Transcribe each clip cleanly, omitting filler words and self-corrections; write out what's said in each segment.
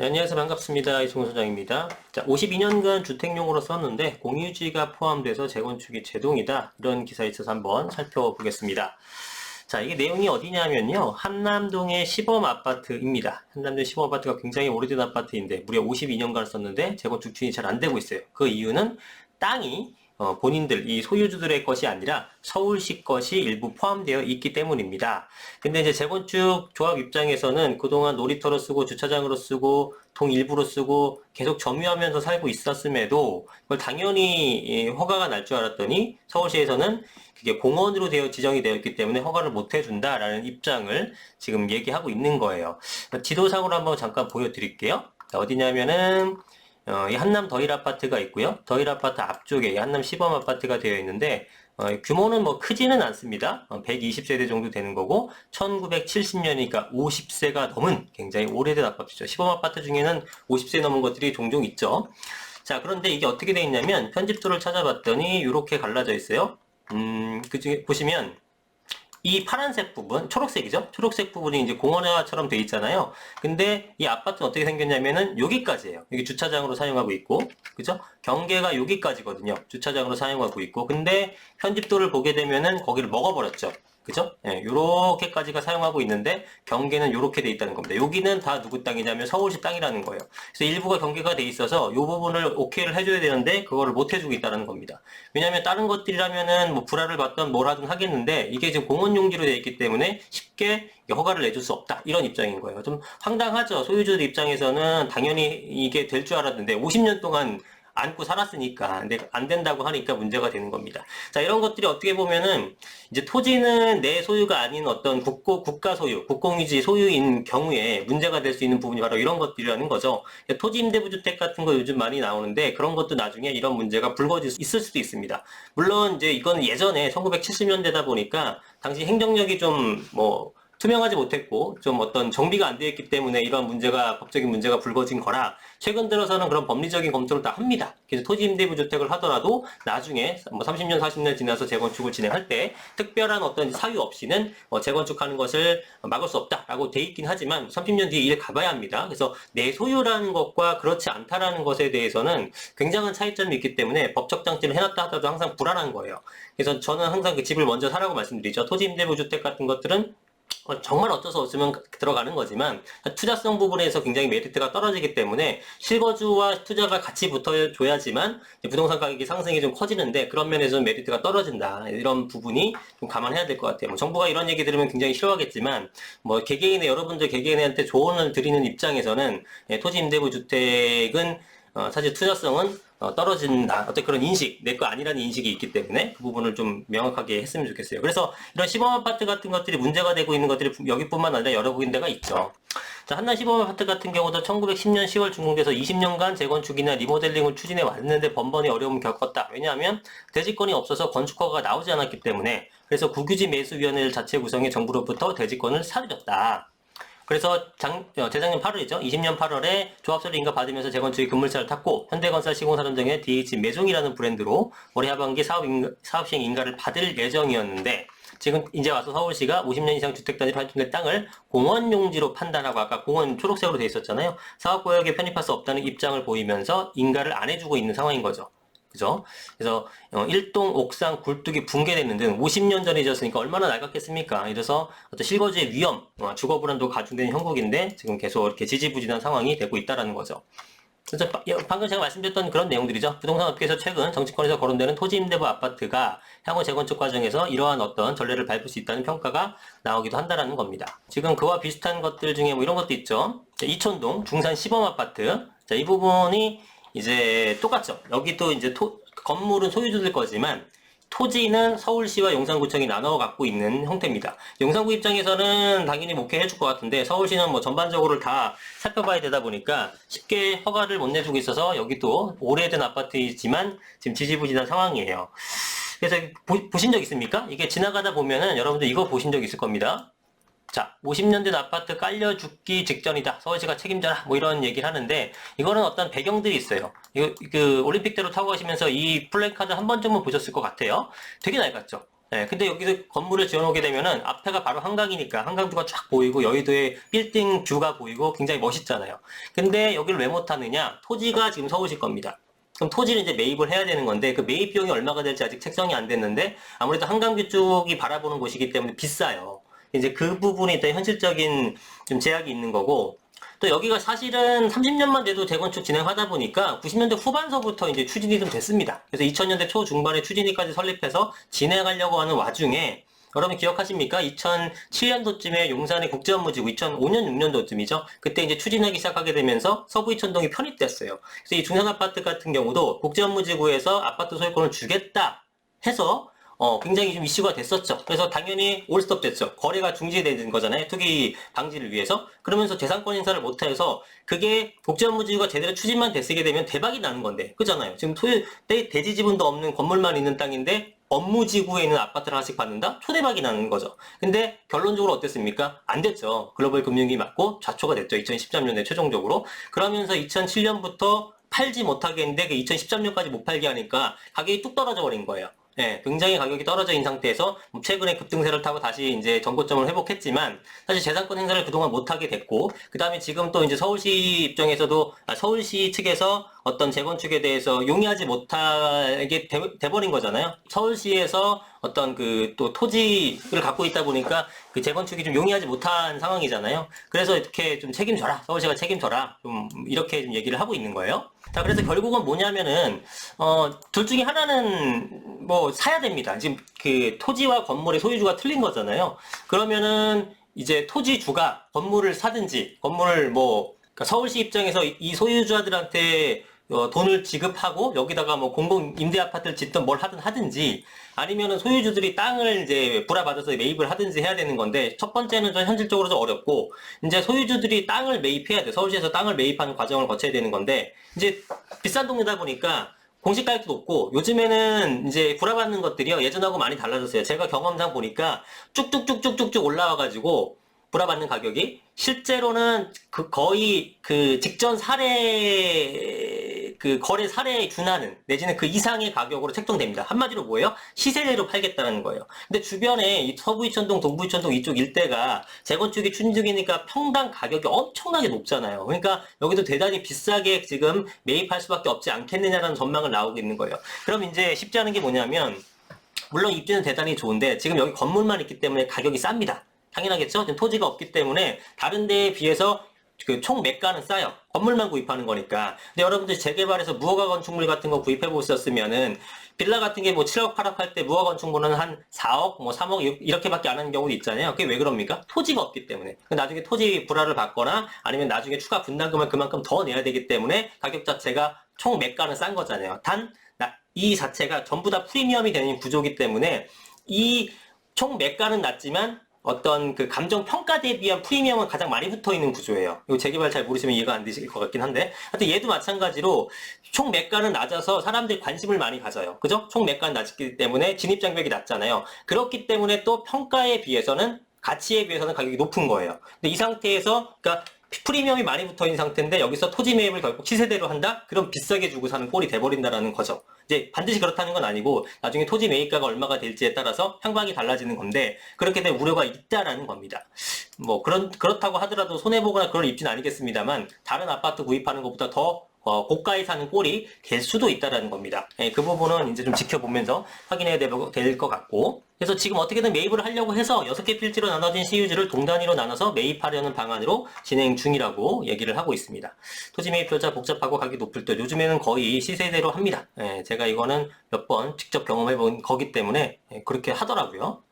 네, 안녕하세요. 반갑습니다. 이승훈 소장입니다. 자, 52년간 주택용으로 썼는데 공유지가 포함돼서 재건축이 제동이다. 이런 기사에 있어서 한번 살펴보겠습니다. 자, 이게 내용이 어디냐면요. 한남동의 시범 아파트입니다. 한남동 시범 아파트가 굉장히 오래된 아파트인데 무려 52년간 썼는데 재건축 추진이 잘 안 되고 있어요. 그 이유는 땅이 본인들, 이 소유주들의 것이 아니라 서울시 것이 일부 포함되어 있기 때문입니다. 근데 이제 재건축 조합 입장에서는 그동안 놀이터로 쓰고 주차장으로 쓰고 동 일부로 쓰고 계속 점유하면서 살고 있었음에도 그걸 당연히 허가가 날 줄 알았더니 서울시에서는 그게 공원으로 지정이 되어 있기 때문에 허가를 못 해준다라는 입장을 지금 얘기하고 있는 거예요. 지도상으로 한번 잠깐 보여드릴게요. 어디냐면은 이 한남 더일 아파트가 있고요. 더일 아파트 앞쪽에 이 한남 시범 아파트가 되어 있는데 규모는 뭐 크지는 않습니다. 120세대 정도 되는 거고 1970년이니까 50세가 넘은 굉장히 오래된 아파트죠. 시범 아파트 중에는 50세 넘은 것들이 종종 있죠. 자, 그런데 이게 어떻게 되어 있냐면 편집도를 찾아봤더니 이렇게 갈라져 있어요. 그 중에 보시면 이 파란색 부분, 초록색이죠? 초록색 부분이 이제 공원화처럼 돼 있잖아요. 근데 이 아파트는 어떻게 생겼냐면은 여기까지예요. 여기 주차장으로 사용하고 있고, 그죠? 경계가 여기까지거든요. 주차장으로 사용하고 있고, 근데 편집도를 보게 되면은 거기를 먹어버렸죠. 그죠? 예, 요렇게까지가 사용하고 있는데 경계는 요렇게 돼 있다는 겁니다. 여기는 다 누구 땅이냐면 서울시 땅이라는 거예요. 그래서 일부가 경계가 돼 있어서 요 부분을 오케이를 해줘야 되는데 그거를 못 해주고 있다는 겁니다. 왜냐하면 다른 것들이라면은 뭐 불화를 받던 뭐라든 하겠는데 이게 지금 공원 용지로 되어 있기 때문에 쉽게 허가를 내줄 수 없다 이런 입장인 거예요. 좀 황당하죠. 소유주들 입장에서는 당연히 이게 될 줄 알았는데 50년 동안 안고 살았으니까 근데 안 된다고 하니까 문제가 되는 겁니다. 자, 이런 것들이 어떻게 보면은 이제 토지는 내 소유가 아닌 어떤 국가 소유, 국공유지 소유인 경우에 문제가 될 수 있는 부분이 바로 이런 것들이라는 거죠. 토지 임대부주택 같은 거 요즘 많이 나오는데 그런 것도 나중에 이런 문제가 불거질 수 있을 수도 있습니다. 물론 이제 이거는 예전에 1970년대다 보니까 당시 행정력이 좀뭐 투명하지 못했고 좀 어떤 정비가 안 되어 있기 때문에 이런 문제가 법적인 문제가 불거진 거라 최근 들어서는 그런 법리적인 검토를 다 합니다. 그래서 토지 임대부 주택을 하더라도 나중에 뭐 30년 40년 지나서 재건축을 진행할 때 특별한 어떤 사유 없이는 재건축하는 것을 막을 수 없다라고 돼 있긴 하지만 30년 뒤에 이를 가봐야 합니다. 그래서 내 소유라는 것과 그렇지 않다라는 것에 대해서는 굉장한 차이점이 있기 때문에 법적 장치를 해놨다 하더라도 항상 불안한 거예요. 그래서 저는 항상 그 집을 먼저 사라고 말씀드리죠. 토지 임대부 주택 같은 것들은 정말 어쩔 수 없으면 들어가는 거지만 투자성 부분에서 굉장히 메리트가 떨어지기 때문에 실거주와 투자가 같이 붙어줘야지만 부동산 가격이 상승이 좀 커지는데 그런 면에서는 메리트가 떨어진다 이런 부분이 좀 감안해야 될 것 같아요. 뭐 정부가 이런 얘기 들으면 굉장히 싫어하겠지만 뭐 개개인의 여러분들 개개인한테 조언을 드리는 입장에서는 토지 임대부 주택은 사실 투자성은 떨어진다. 어떤 그런 인식, 내 거 아니라는 인식이 있기 때문에 그 부분을 좀 명확하게 했으면 좋겠어요. 그래서 이런 시범 아파트 같은 것들이 문제가 되고 있는 것들이 여기뿐만 아니라 여러 군데가 있죠. 자, 한남 시범 아파트 같은 경우도 1910년 10월 준공돼서 20년간 재건축이나 리모델링을 추진해 왔는데 번번이 어려움을 겪었다. 왜냐하면 대지권이 없어서 건축허가가 나오지 않았기 때문에 그래서 국유지 매수위원회 자체 구성해 정부로부터 대지권을 사들였다. 그래서 재작년 8월이죠. 20년 8월에 조합서를 인가받으면서 재건축의 급물살을 탔고 현대건설 시공사론 등의 DH 매종이라는 브랜드로 올해 하반기 사업시행 인가를 받을 예정이었는데 지금 이제 와서 서울시가 50년 이상 주택단지로 활동된 땅을 공원용지로 판단하고 아까 공원 초록색으로 돼 있었잖아요. 사업구역에 편입할 수 없다는 입장을 보이면서 인가를 안 해주고 있는 상황인 거죠. 그죠? 그래서 일동, 옥상, 굴뚝이 붕괴됐는데 50년 전에 지었으니까 얼마나 낡았겠습니까? 이래서 어떤 실거주의 위험, 주거 불안도 가중되는 형국인데 지금 계속 이렇게 지지부진한 상황이 되고 있다라는 거죠. 그래서 방금 제가 말씀드렸던 그런 내용들이죠. 부동산 업계에서 최근 정치권에서 거론되는 토지 임대부 아파트가 향후 재건축 과정에서 이러한 어떤 전례를 밟을 수 있다는 평가가 나오기도 한다라는 겁니다. 지금 그와 비슷한 것들 중에 뭐 이런 것도 있죠. 이촌동 중산 시범 아파트. 자, 이 부분이 이제 똑같죠. 여기도 이제 건물은 소유주들 거지만 토지는 서울시와 용산구청이 나눠 갖고 있는 형태입니다. 용산구 입장에서는 당연히 오케이 해줄 것 같은데 서울시는 뭐 전반적으로 다 살펴봐야 되다 보니까 쉽게 허가를 못 내주고 있어서 여기도 오래된 아파트이지만 지금 지지부진한 상황이에요. 그래서 보신 적 있습니까? 이게 지나가다 보면은 여러분들 이거 보신 적 있을 겁니다. 자, 50년 된 아파트 깔려 죽기 직전이다. 서울시가 책임져라. 뭐 이런 얘기를 하는데 이거는 어떤 배경들이 있어요. 이거 그 올림픽대로 타고 가시면서 이 플랜카드 한 번쯤은 보셨을 것 같아요. 되게 낡았죠. 근데 여기서 건물을 지어놓게 되면은 앞에가 바로 한강이니까 한강뷰가 쫙 보이고 여의도의 빌딩 뷰가 보이고 굉장히 멋있잖아요. 근데 여기를 왜 못하느냐? 토지가 지금 서울시 겁니다. 그럼 토지를 이제 매입을 해야 되는 건데 그 매입 비용이 얼마가 될지 아직 책정이 안 됐는데 아무래도 한강뷰 쪽이 바라보는 곳이기 때문에 비싸요. 이제 그 부분에 일단 현실적인 좀 제약이 있는 거고 또 여기가 사실은 30년만 돼도 재건축 진행하다 보니까 90년대 후반서부터 이제 추진이 좀 됐습니다. 그래서 2000년대 초중반에 추진위까지 설립해서 진행하려고 하는 와중에 여러분 기억하십니까? 2007년도쯤에 용산의 국제업무지구 2005년 6년도쯤이죠. 그때 이제 추진하기 시작하게 되면서 서부 이천동이 편입됐어요. 그래서 이 중산아파트 같은 경우도 국제업무지구에서 아파트 소유권을 주겠다 해서 굉장히 좀 이슈가 됐었죠. 그래서 당연히 올스톱 됐죠. 거래가 중지되는 거잖아요. 투기 방지를 위해서. 그러면서 재산권 행사를 못해서 그게 국제업무지구가 제대로 추진만 됐게 되면 대박이 나는 건데. 그잖아요. 지금 대지 지분도 없는 건물만 있는 땅인데 업무지구에 있는 아파트를 하나씩 받는다? 초대박이 나는 거죠. 근데 결론적으로 어땠습니까? 안 됐죠. 글로벌 금융위기 맞고 좌초가 됐죠. 2013년에 최종적으로. 그러면서 2007년부터 팔지 못하게 했는데 그 2013년까지 못 팔게 하니까 가격이 뚝 떨어져 버린 거예요. 굉장히 가격이 떨어져 있는 상태에서 최근에 급등세를 타고 다시 이제 전고점을 회복했지만 사실 재산권 행사를 그동안 못하게 됐고 그 다음에 지금 또 이제 서울시 입장에서도 서울시 측에서 어떤 재건축에 대해서 용이하지 못하게 돼버린 거잖아요. 서울시에서 어떤 그 또 토지를 갖고 있다 보니까 그 재건축이 좀 용이하지 못한 상황이잖아요. 그래서 이렇게 좀 책임져라. 서울시가 책임져라. 좀 이렇게 좀 얘기를 하고 있는 거예요. 자, 그래서 결국은 뭐냐면은, 둘 중에 하나는 뭐 사야 됩니다. 지금 그 토지와 건물의 소유주가 틀린 거잖아요. 그러면은 이제 토지주가 건물을 사든지, 건물을 뭐, 그러니까 서울시 입장에서 이 소유주들한테 돈을 지급하고 여기다가 뭐 공공 임대 아파트를 짓든 뭘 하든지 아니면은 소유주들이 땅을 이제 불화받아서 매입을 하든지 해야 되는 건데 첫 번째는 좀 현실적으로 좀 어렵고 이제 소유주들이 땅을 매입해야 돼. 서울시에서 땅을 매입하는 과정을 거쳐야 되는 건데 이제 비싼 동네다 보니까 공시 가격도 높고 요즘에는 이제 불화받는 것들이요 예전하고 많이 달라졌어요. 제가 경험상 보니까 쭉쭉쭉쭉쭉쭉 올라와가지고 불화받는 가격이 실제로는 거의 그 직전 사례 그 거래 사례에 준하는 내지는 그 이상의 가격으로 책정됩니다. 한마디로 뭐예요? 시세대로 팔겠다는 거예요. 근데 주변에 이 서부 이천동, 동부 이천동 이쪽 일대가 재건축이 추진 중이니까 평당 가격이 엄청나게 높잖아요. 그러니까 여기도 대단히 비싸게 지금 매입할 수밖에 없지 않겠느냐라는 전망을 나오고 있는 거예요. 그럼 이제 쉽지 않은 게 뭐냐면 물론 입지는 대단히 좋은데 지금 여기 건물만 있기 때문에 가격이 쌉니다. 당연하겠죠? 토지가 없기 때문에 다른 데에 비해서 그 총 매가는 싸요. 건물만 구입하는 거니까. 근데 여러분들 재개발해서 무허가 건축물 같은 거 구입해 보셨으면은 빌라 같은 게 뭐 7억, 8억 할 때 무허가 건축물은 한 4억, 뭐 3억 이렇게밖에 안 하는 경우도 있잖아요. 그게 왜 그럽니까? 토지가 없기 때문에. 나중에 토지 불화를 받거나 아니면 나중에 추가 분담금을 그만큼 더 내야 되기 때문에 가격 자체가 총 매가는 싼 거잖아요. 단 이 자체가 전부 다 프리미엄이 되는 구조이기 때문에 이 총 매가는 낮지만 어떤 그 감정 평가 대비한 프리미엄은 가장 많이 붙어 있는 구조예요. 이거 재개발 잘 모르시면 이해가 안 되실 것 같긴 한데, 하여튼 얘도 마찬가지로 총 매가는 낮아서 사람들이 관심을 많이 가져요. 그죠? 총 매가는 낮기 때문에 진입 장벽이 낮잖아요. 그렇기 때문에 또 평가에 비해서는 가치에 비해서는 가격이 높은 거예요. 근데 이 상태에서 그러니까 프리미엄이 많이 붙어 있는 상태인데 여기서 토지 매입을 결국 시세대로 한다? 그럼 비싸게 주고 사는 꼴이 돼버린다라는 거죠. 이제 반드시 그렇다는 건 아니고 나중에 토지 매입가가 얼마가 될지에 따라서 향방이 달라지는 건데 그렇게 된 우려가 있다라는 겁니다. 뭐 그렇다고 하더라도 손해보거나 그럴 입지는 아니겠습니다만 다른 아파트 구입하는 것보다 더 고가에 사는 꼴이 될 수도 있다라는 겁니다. 그 부분은 이제 좀 지켜보면서 확인해야 될 것 같고 그래서 지금 어떻게든 매입을 하려고 해서 6개 필지로 나눠진 시유지를 동단위로 나눠서 매입하려는 방안으로 진행 중이라고 얘기를 하고 있습니다. 토지 매입 절차 복잡하고 가격이 높을 때 요즘에는 거의 시세대로 합니다. 제가 이거는 몇 번 직접 경험해 본 거기 때문에 그렇게 하더라고요.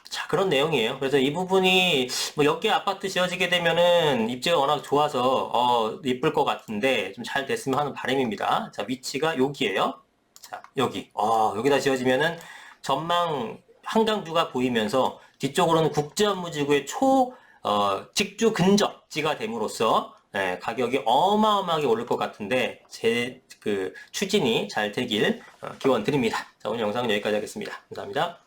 자, 그런 내용이에요. 그래서 이 부분이, 뭐, 여기에 아파트 지어지게 되면은 입지가 워낙 좋아서, 이쁠 것 같은데, 좀 잘 됐으면 하는 바람입니다. 자, 위치가 여기에요. 자, 여기. 여기다 지어지면은 전망 한강뷰가 보이면서 뒤쪽으로는 국제업무지구의 직주 근접지가 됨으로써, 가격이 어마어마하게 오를 것 같은데, 추진이 잘 되길 기원 드립니다. 자, 오늘 영상은 여기까지 하겠습니다. 감사합니다.